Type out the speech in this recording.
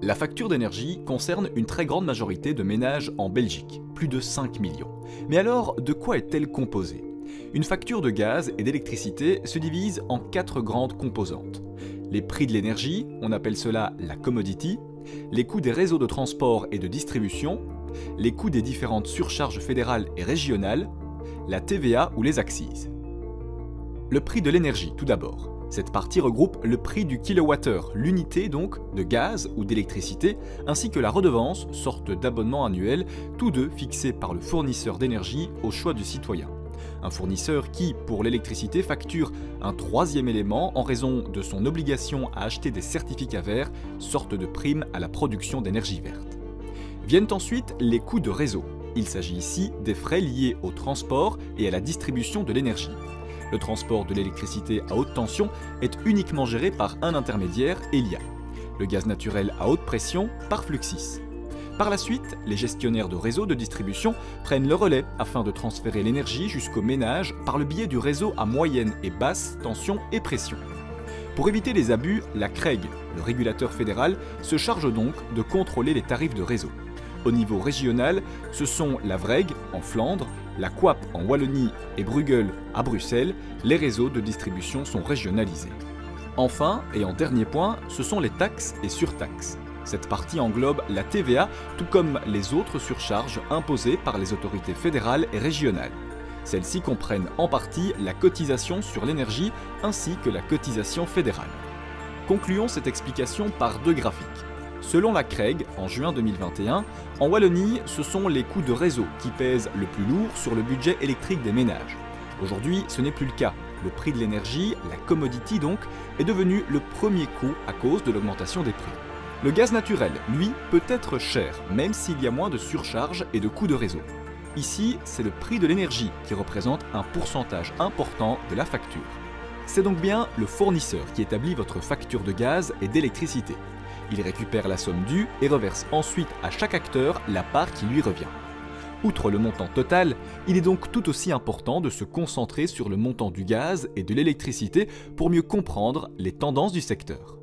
La facture d'énergie concerne une très grande majorité de ménages en Belgique, plus de 5 millions. Mais alors, de quoi est-elle composée? Une facture de gaz et d'électricité se divise en 4 grandes composantes. Les prix de l'énergie, on appelle cela la commodity, les coûts des réseaux de transport et de distribution, les coûts des différentes surcharges fédérales et régionales, la TVA ou les accises. Le prix de l'énergie, tout d'abord. Cette partie regroupe le prix du kilowattheure, l'unité donc de gaz ou d'électricité, ainsi que la redevance, sorte d'abonnement annuel, tous deux fixés par le fournisseur d'énergie au choix du citoyen. Un fournisseur qui, pour l'électricité, facture un troisième élément en raison de son obligation à acheter des certificats verts, sorte de prime à la production d'énergie verte. Viennent ensuite les coûts de réseau. Il s'agit ici des frais liés au transport et à la distribution de l'énergie. Le transport de l'électricité à haute tension est uniquement géré par un intermédiaire, Elia. Le gaz naturel à haute pression par Fluxys. Par la suite, les gestionnaires de réseaux de distribution prennent le relais afin de transférer l'énergie jusqu'aux ménages par le biais du réseau à moyenne et basse tension et pression. Pour éviter les abus, la CREG, le régulateur fédéral, se charge donc de contrôler les tarifs de réseau. Au niveau régional, ce sont la VREG en Flandre, la COAP en Wallonie et Bruegel à Bruxelles. Les réseaux de distribution sont régionalisés. Enfin, et en dernier point, ce sont les taxes et surtaxes. Cette partie englobe la TVA, tout comme les autres surcharges imposées par les autorités fédérales et régionales. Celles-ci comprennent en partie la cotisation sur l'énergie ainsi que la cotisation fédérale. Concluons cette explication par deux graphiques. Selon la CREG, en juin 2021, en Wallonie, ce sont les coûts de réseau qui pèsent le plus lourd sur le budget électrique des ménages. Aujourd'hui, ce n'est plus le cas. Le prix de l'énergie, la commodity donc, est devenu le premier coût à cause de l'augmentation des prix. Le gaz naturel, lui, peut être cher, même s'il y a moins de surcharges et de coûts de réseau. Ici, c'est le prix de l'énergie qui représente un pourcentage important de la facture. C'est donc bien le fournisseur qui établit votre facture de gaz et d'électricité. Il récupère la somme due et reverse ensuite à chaque acteur la part qui lui revient. Outre le montant total, il est donc tout aussi important de se concentrer sur le montant du gaz et de l'électricité pour mieux comprendre les tendances du secteur.